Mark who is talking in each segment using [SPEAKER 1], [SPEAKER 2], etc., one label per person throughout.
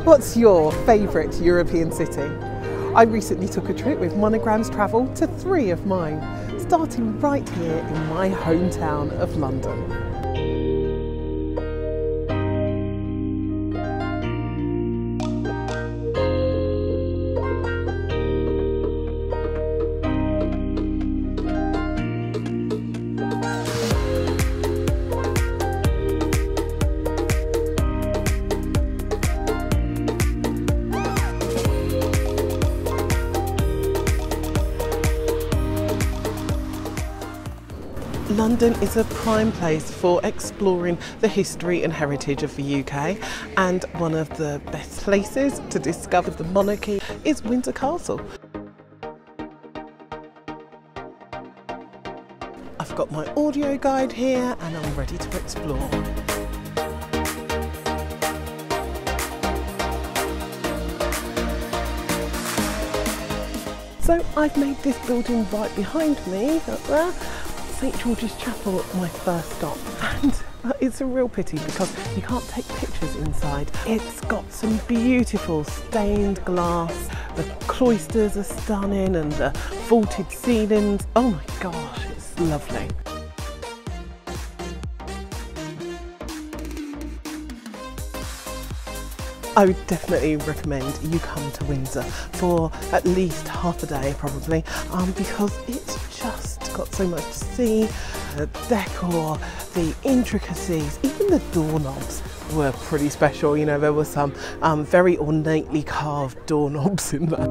[SPEAKER 1] What's your favourite European city? I recently took a trip with Monograms Travel to 3 of mine, starting right here in my hometown of London. London is a prime place for exploring the history and heritage of the UK, and one of the best places to discover the monarchy is Windsor Castle. I've got my audio guide here and I'm ready to explore. So I've made this building right behind me, up there, St George's Chapel, my first stop, and it's a real pity because you can't take pictures inside. It's got some beautiful stained glass, the cloisters are stunning and the vaulted ceilings. Oh my gosh, it's lovely. I would definitely recommend you come to Windsor for at least half a day probably, because it's just got so much to see. The decor, the intricacies, even the doorknobs were pretty special. You know, there were some very ornately carved doorknobs in there.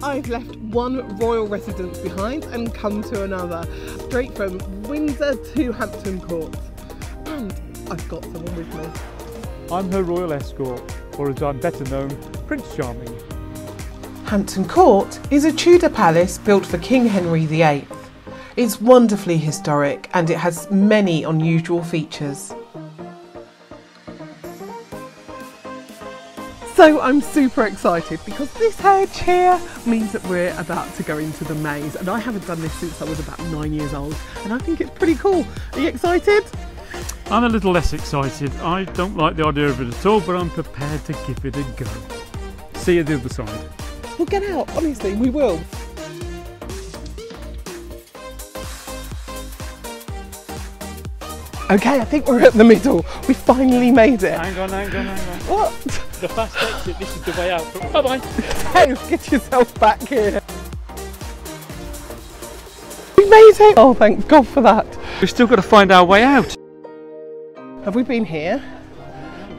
[SPEAKER 1] I've left one royal residence behind and come to another, straight from Windsor to Hampton Court. And I've got someone with me.
[SPEAKER 2] I'm her royal escort, or as I'm better known, Prince Charming.
[SPEAKER 1] Hampton Court is a Tudor palace built for King Henry VIII. It's wonderfully historic and it has many unusual features. So I'm super excited because this hedge here means that we're about to go into the maze, and I haven't done this since I was about 9 years old and I think it's pretty cool. Are you excited?
[SPEAKER 2] I'm a little less excited. I don't like the idea of it at all, but I'm prepared to give it a go. See you at the other side.
[SPEAKER 1] We'll get out, honestly, we will. Okay, I think we're at the middle. We finally made it.
[SPEAKER 2] Hang on.
[SPEAKER 1] What?
[SPEAKER 2] The fast exit, this is the way out. Bye-bye.
[SPEAKER 1] Dave, get yourself back here. We made it! Oh, thank God for that.
[SPEAKER 2] We've still got to find our way out.
[SPEAKER 1] Have we been here?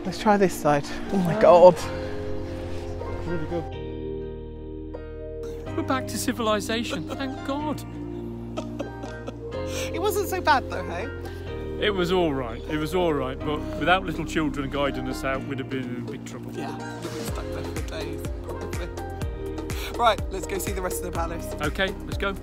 [SPEAKER 1] Let's try this side. Oh my God.
[SPEAKER 2] Really good. We're back to civilization, thank God.
[SPEAKER 1] It wasn't so bad though, hey?
[SPEAKER 2] It was all right, but without little children guiding us out, we'd have been in big trouble.
[SPEAKER 1] Yeah, we've been stuck there for days, probably. Right, let's go see the rest of the palace.
[SPEAKER 2] Okay, let's go.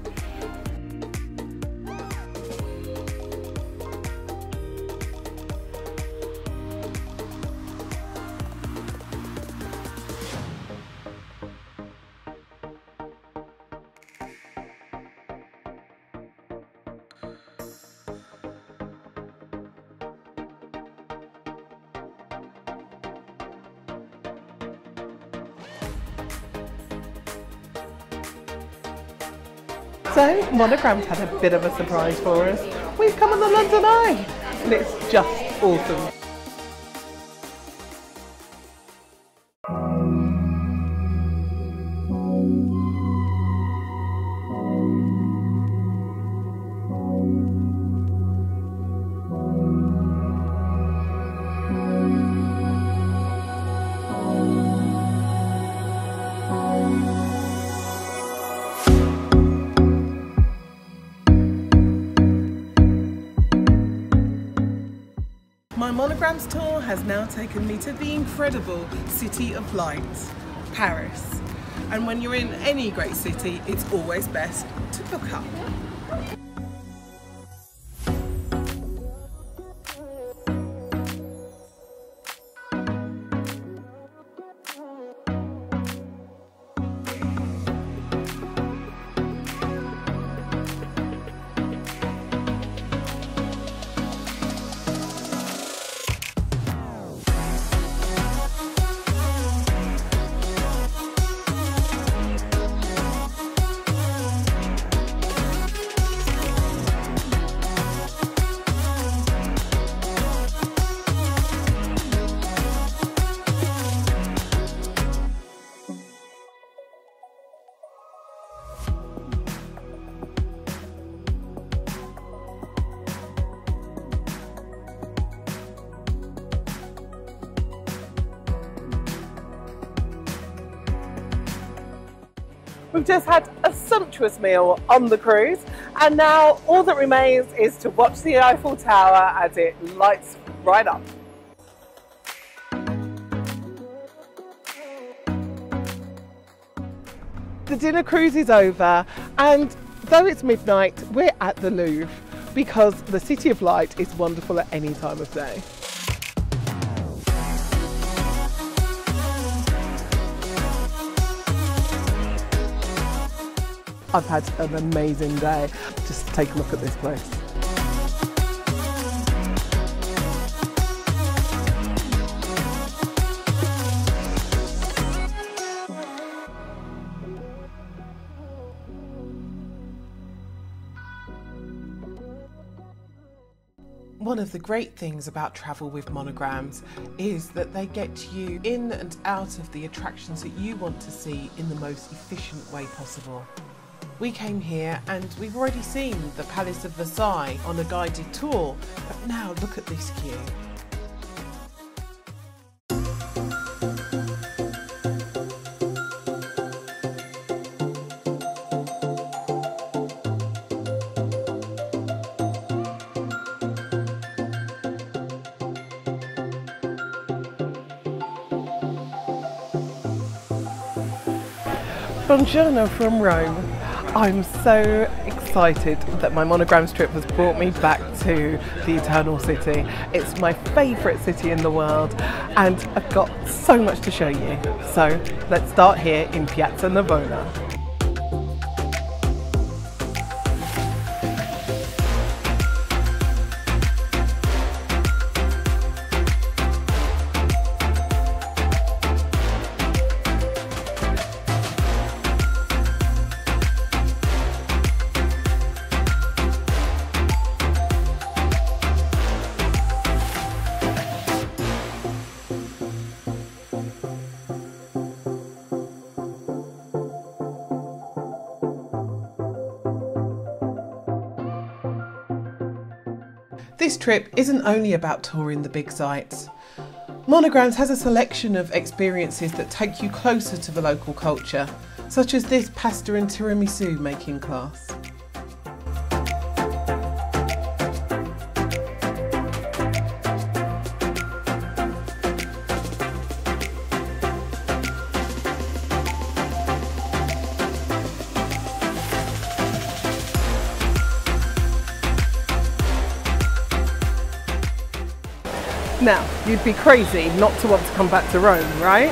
[SPEAKER 1] So, Monograms had a bit of a surprise for us. We've come on the London Eye, and it's just awesome. My Monograms tour has now taken me to the incredible City of Lights, Paris. And when you're in any great city, it's always best to book up. We've just had a sumptuous meal on the cruise, and now all that remains is to watch the Eiffel Tower as it lights right up. The dinner cruise is over, and though it's midnight, we're at the Louvre because the City of Light is wonderful at any time of day. I've had an amazing day. Just take a look at this place. One of the great things about travel with Monograms is that they get you in and out of the attractions that you want to see in the most efficient way possible. We came here and we've already seen the Palace of Versailles on a guided tour, but now look at this queue. Buongiorno from Rome. I'm so excited that my Monograms trip has brought me back to the Eternal City. It's my favourite city in the world and I've got so much to show you. So let's start here in Piazza Navona. This trip isn't only about touring the big sites. Monograms has a selection of experiences that take you closer to the local culture, such as this pasta and tiramisu making class. Now, you'd be crazy not to want to come back to Rome, right?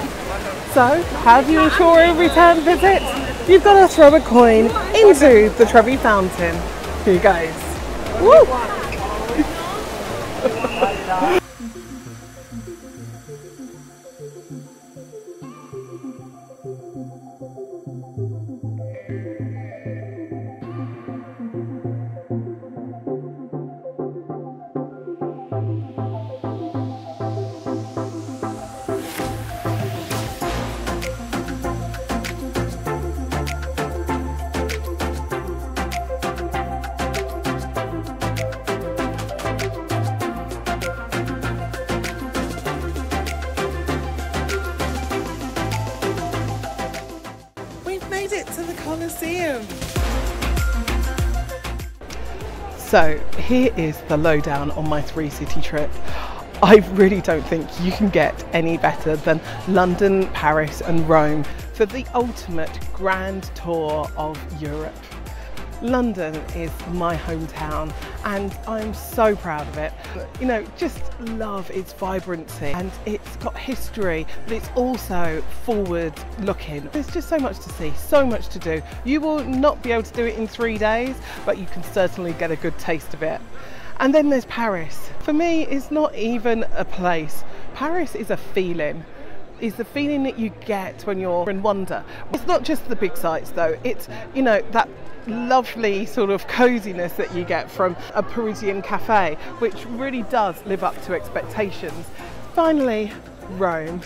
[SPEAKER 1] So, how do you ensure a return visit? You've got to throw a coin into the Trevi Fountain. Here goes. Woo! To the Colosseum. So here is the lowdown on my 3-city trip. I really don't think you can get any better than London, Paris and Rome for the ultimate grand tour of Europe. London is my hometown and I'm so proud of it. You know, just love its vibrancy, and it's got history, but it's also forward looking. There's just so much to see, so much to do. You will not be able to do it in 3 days, but you can certainly get a good taste of it. And then there's Paris. For me, it's not even a place. Paris is a feeling. Is the feeling that you get when you're in wonder. It's not just the big sights though, it's, you know, that lovely sort of coziness that you get from a Parisian cafe, which really does live up to expectations. Finally, Rome.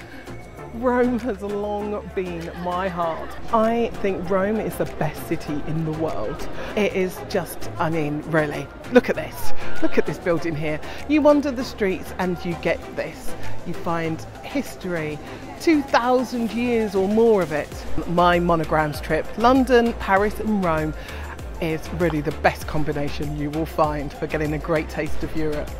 [SPEAKER 1] Rome has long been my heart. I think Rome is the best city in the world. It is just, I mean, really, look at this. Look at this building here. You wander the streets and you get this. You find history, 2,000 years or more of it. My Monograms trip, London, Paris and Rome, is really the best combination you will find for getting a great taste of Europe.